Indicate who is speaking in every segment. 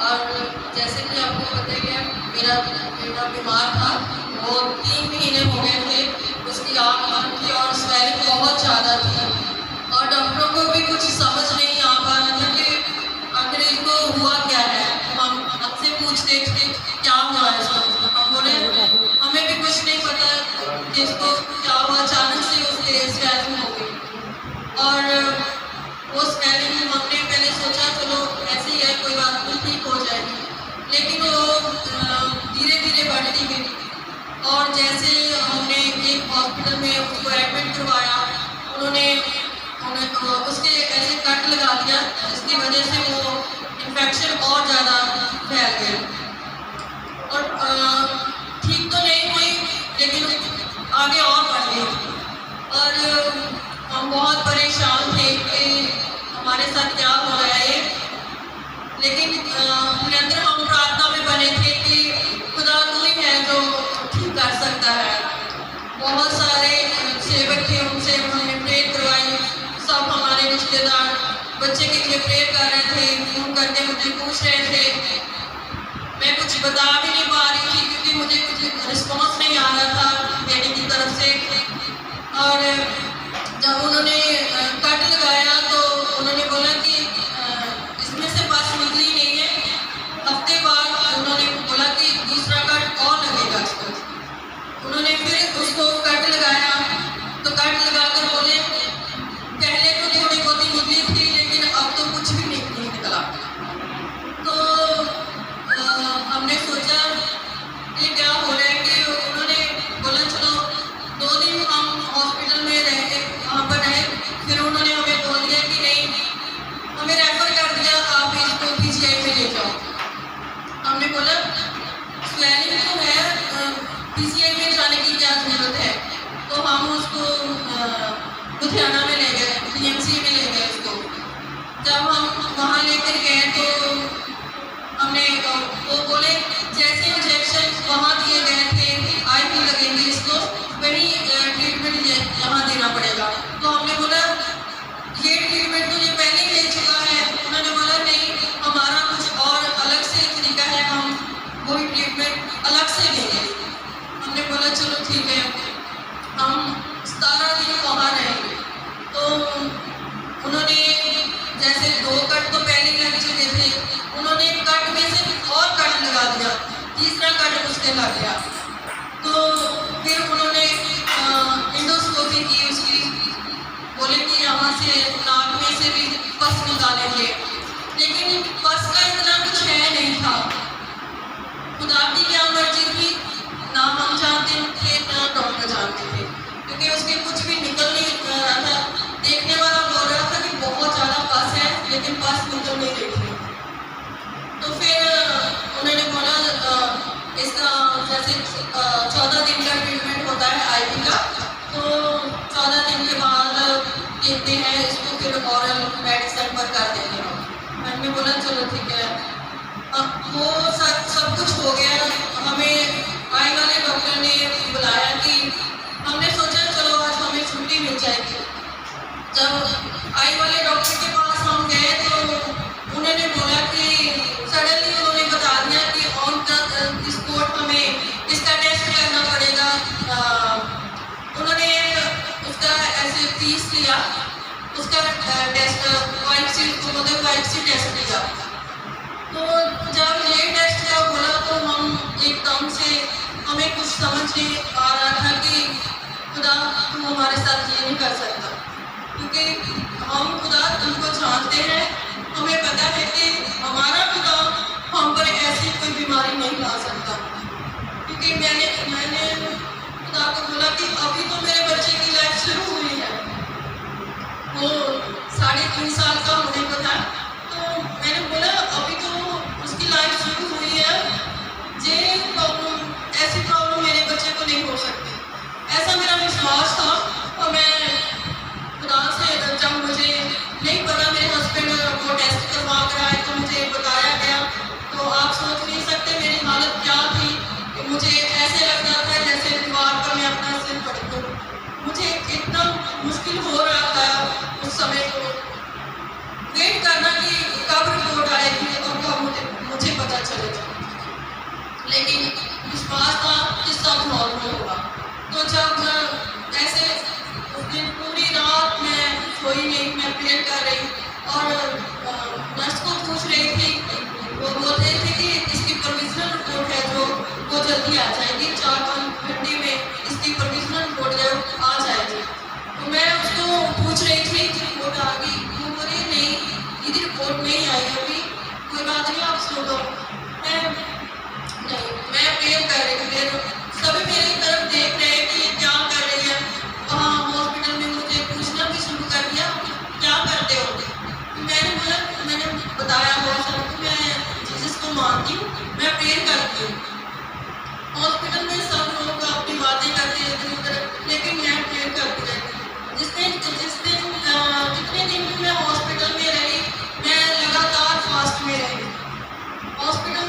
Speaker 1: और जैसे कि आपको पता ही है, मेरा बेटा बीमार था, वो 3 महीने हो गए थे। उसकी आँख बंद थी और स्वेलिंग बहुत ज़्यादा थी और डॉक्टरों को भी कुछ समझ नहीं आ पा रहा था कि आखिर इसको हुआ क्या है। हम हमसे पूछते थे क्या हुआ है इसको, हम बोले हमें भी कुछ नहीं पता कि इसको क्या हुआ, अचानक से उसके स्वेलिंग हो गई। और वो स्वेलिंग हमने पहले सोचा चलो ऐसे ही है, कोई बात नहीं, ठीक हो जाएगी, लेकिन वो धीरे धीरे बढ़ती गई। और जैसे हमने एक हॉस्पिटल में उसको एडमिट करवाया, उन्होंने उसके ऐसे कट लगा दिया जिसकी वजह से वो इन्फेक्शन और ज़्यादा फैल गया और ठीक तो नहीं हुई, लेकिन आगे और बढ़ गई। और हम बहुत परेशान थे कि हमारे साथ क्या हो रहा है ये, लेकिन निरंतर हम प्रार्थना में बने थे कि खुदा तू ही है जो ठीक कर सकता है। बहुत सारे सेवक थे, उनसे हमने प्रेयर करवाई, सब हमारे रिश्तेदार बच्चे के लिए प्रेयर कर रहे थे, फोन करके मुझे पूछ रहे थे। मैं कुछ बता भी नहीं पा रही थी क्योंकि मुझे कुछ रिस्पॉन्स नहीं आ रहा था बेटे की तरफ से। और जब उन्होंने कट लगाया तो उन्होंने बोला कि इसमें से बस निकली नहीं है। हफ्ते बाद उन्होंने बोला कि दूसरा कट और लगेगा इसको। उन्होंने फिर उसको कट लगाया तो कट लगाकर बोले पहले तो थोड़ी बहुत ही निकली थी, लेकिन अब तो कुछ भी नहीं निकला। तो हमने सोचा ये क्या हो रहा है कि उन्होंने बोला चलो 2 दिन हम हॉस्पिटल में रहे, वहाँ पर रहे। फिर उन्होंने हमें बोल दिया कि नहीं, हमें रेफर कर दिया, आप इसको पीजीआई में ले जाओ। हमने बोला स्वेलिंग तो है, पीजीआई में जाने की क्या जरूरत है। तो हम उसको लुधियाना में ले गए, डीएमसी में ले गए उसको। जब हम वहाँ लेकर गए तो हमने वो बोले जैसे इंजेक्शन वहाँ दिए गए थे आईपी लगेंगे इसको, वही ट्रीटमेंट यहाँ देना पड़ेगा। तो हमने बोला ये ट्रीटमेंट तो ये पहले ही ले चुका है। उन्होंने बोला नहीं, हमारा कुछ और अलग से तरीका है, हम वही ट्रीटमेंट अलग से लेंगे। हमने बोला चलो ठीक है, हम 17 दिन वहाँ रहेंगे। तो उन्होंने जैसे 2 कट तो पहले लग चुके थे, उन्होंने कट में से और कट लगा दिया, तीसरा कट उसके लग गया। तो फिर उन्होंने इंडोस्कोपी की उसकी, बोले कि यहाँ से नाक में से भी पस निकालेंगे, लेकिन पस का इतना कुछ है नहीं था। खुदा की क्या मर्जी थी, ना हम जानते थे ना डॉक्टर जानते थे, क्योंकि उसके कुछ भी निकल नहीं रहा था। देखने वाला बोल रहा था कि बहुत ज़्यादा पस है, लेकिन पस निकल नहीं रही थी। तो फिर उन्होंने बोला इसका जैसे 14 दिन का ट्रीटमेंट होता है आईवी का, तो 14 दिन के बाद देखते हैं इसको, फिर ऑरल मेडिसिन पर कर देंगे। मैंने बोला चलो ठीक है। अब वो सब कुछ हो गया, हमें आई वाले डॉक्टर ने बुलाया कि हमने सोचा चलो आज हमें छुट्टी मिल जाएगी। जब आई वाले डॉक्टर के पास हम गए तो उन्होंने बोला कि सडनली उन्होंने बता दिया कि ऑन द स्पॉट हमें इसका टेस्ट करना पड़ेगा। उन्होंने उसका ऐसे फीस लिया, उसका टेस्ट बायोप्सी टेस्ट लिया। तो जब ये टेस्ट का बोला तो हम एकदम से हमें कुछ समझ नहीं आ रहा था कि खुदा तू हमारे साथ ये नहीं कर सकता, क्योंकि हम खुदा तुमको जानते हैं, हमें पता है कि हमारा खुदा हम पर ऐसी कोई बीमारी नहीं ला सकता। क्योंकि मैंने खुदा को बोला कि अभी तो मेरे बच्चे की लाइफ शुरू हुई है, वो 3.5 साल का होने को था। तो मैंने बोला अभी तो उसकी लाइफ शुरू हुई है, ये प्रॉब्लम, ऐसी प्रॉब्लम मेरे बच्चे को नहीं हो सकती, ऐसा मेरा विश्वास था। और मैं खुदा से जब मुझे नहीं पता, मेरे हस्बैंड वो टेस्ट करवा कर आए तो मुझे बताया गया, तो आप सोच नहीं सकते मेरी हालत क्या थी। कि मुझे ऐसे लग रहा था जैसे दीवार पर मैं अपना सिर पड़ दूँ। मुझे इतना मुश्किल हो रहा था उस समय को वेट करना कि कब रिपोर्ट आएगी और होगा। मैं प्रेयर कर रही थी, फिर सभी मेरी तरफ देख रहे हैं कि ये क्या कर रही है। वहाँ हॉस्पिटल में मुझे पूछना भी शुरू कर दिया, क्या करते हो? मैंने बोला, मैंने बताया बहुत सारा कि मैं जीसस को मानती हूँ, मैं प्रेयर करती हूँ। हॉस्पिटल में सब लोग अपनी बातें करते हैं इधर उधर, लेकिन मैं प्रेयर करती रहती हूँ। जितने दिन भी मैं हॉस्पिटल में रही, मैं लगातार फास्ट में रही। हॉस्पिटल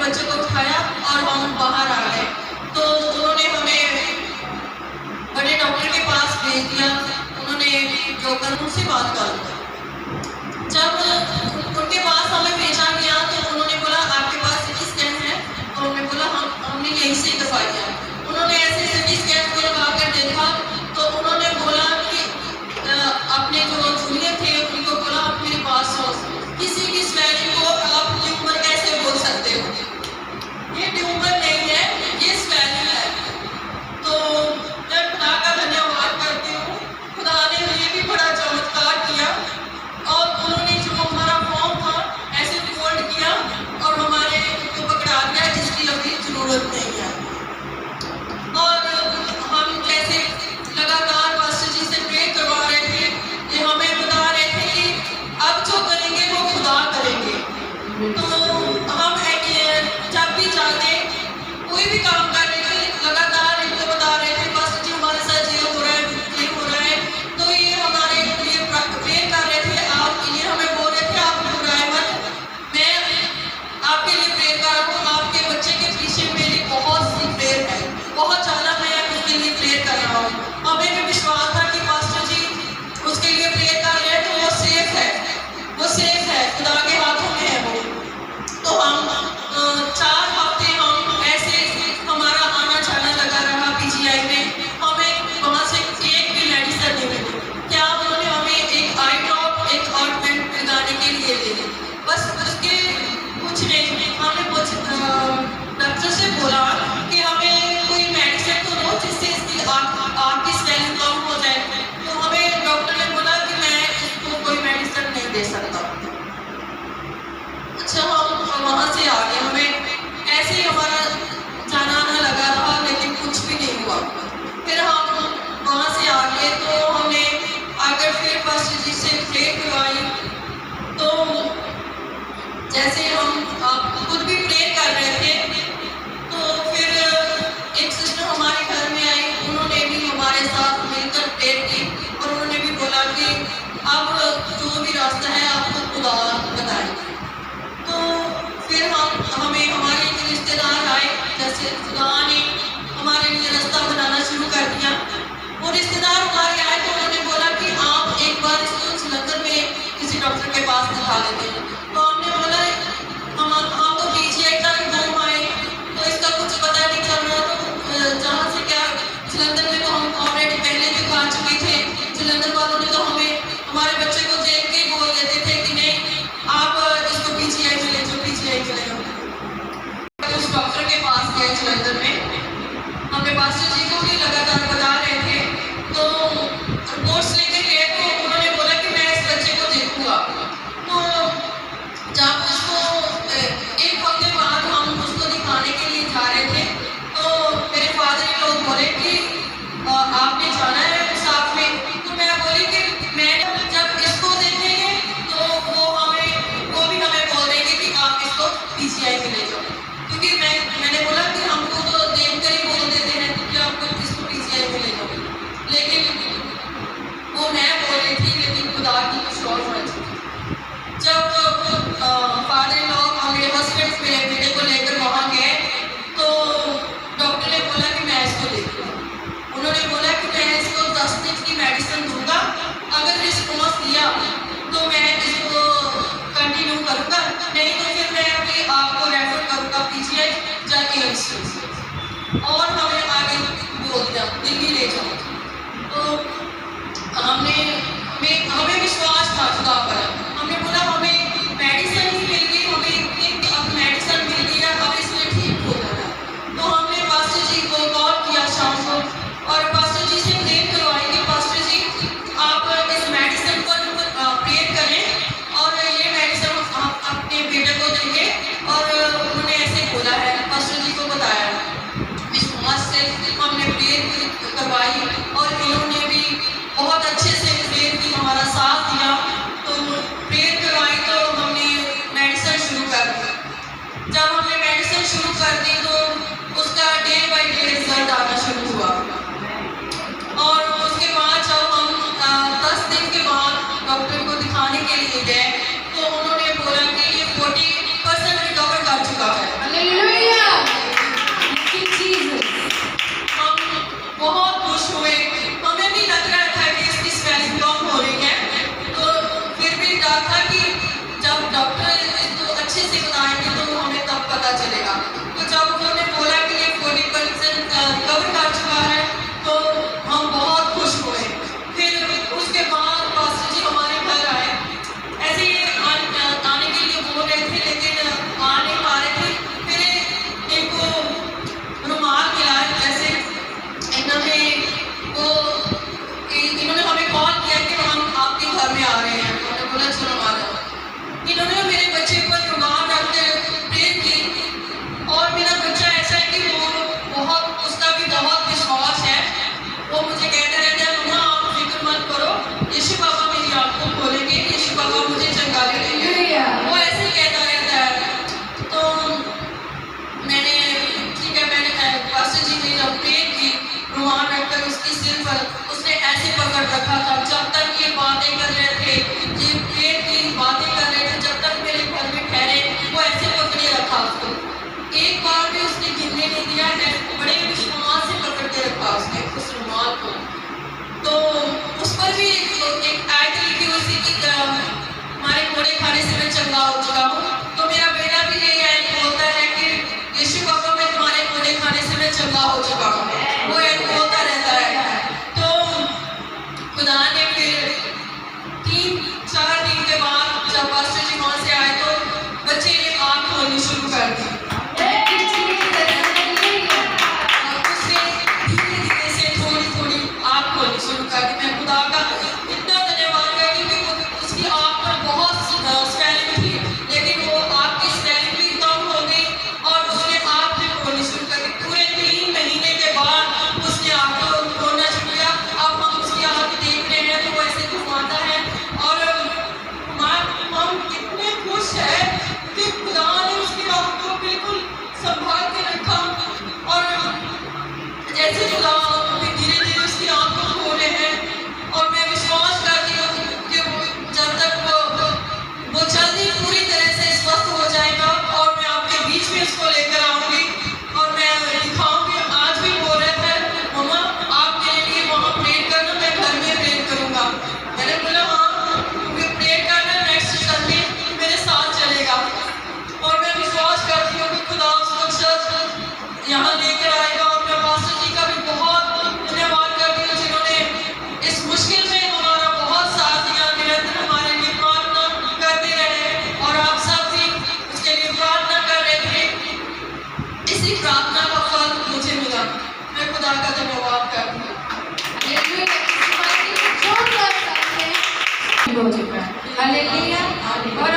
Speaker 1: बच्चे को उठाया और हम बाहर आ गए। तो उन्होंने हमें बड़े डॉक्टर के पास भेज दिया। उन्होंने जो कानून से बात कर, जब उनके पास हमें भेजा गया तो उन्होंने बोला आपके पास सिटी स्कैन है? तो हमने बोला हमने यहीं से करवाया है। उन्होंने ऐसे सिटी स्कैन को लगा कर देखा तो उन्होंने बोला कि अपने जो जूनियर थे उनको बोला आप मेरे पास हो, किसी की स्वेलिंग को आप ट्यूमर कैसे बोल सकते हो? ये ट्यूमर नहीं है, ये स्वेलिंग है। तो मैं खुदा का धन्यवाद करती हूँ, खुदा ने ये भी बड़ा चमत्कार किया और उन्होंने जो हमारा करती। मैं खुदा का इतना धन्यवाद करती हूँ कि उसकी आँख पर बहुत स्वेलिंग थी, लेकिन वो आँख की स्वेलिंग भी कम हो गई और उसने आँख भी खोलनी शुरू कर दी। पूरे 3 महीने के बाद उसने आँख को खोलना शुरू किया। अब हम उसकी आँख देख रहे हैं तो वो ऐसे घुमाता है और हम कितने खुश हैं कि खुदा ने उसकी आँख को बिल्कुल संभाल के रखा। और जैसे खुदा धीरे धीरे उसकी आँख को खोले हैं और मैं विश्वास करती हूँ कि जब तक वो जल्दी पूरी तरह से स्वस्थ हो जाएगा और मैं आपके बीच में उसको लेकर आऊँगी और मैं दिखाऊँगी। आज भी बोल रहे थे मम्मा आप मेरे लिए वहाँ प्रे करना, मैं घर में प्रे करूँगा। मैंने बोला हाँ प्रे करना, नेक्स्ट संडे मेरे साथ चलेगा। और मैं विश्वास करती हूँ कि खुदा उसको यहाँ लेकर आएगा। और मैं पास्टर जी का भी बहुत धन्यवाद करती हूँ जिन्होंने इस मुश्किल में हमारा बहुत साथ दिया, निरंतर हमारे लिए प्रार्थना करते रहे और आप सब भी उसके लिए प्रार्थना कर रहे थे। इसी प्रार्थना का फल मुझे मिला। मैं खुदा का धन्यवाद करती हूँ।
Speaker 2: हो चुका है। हालेलुया। और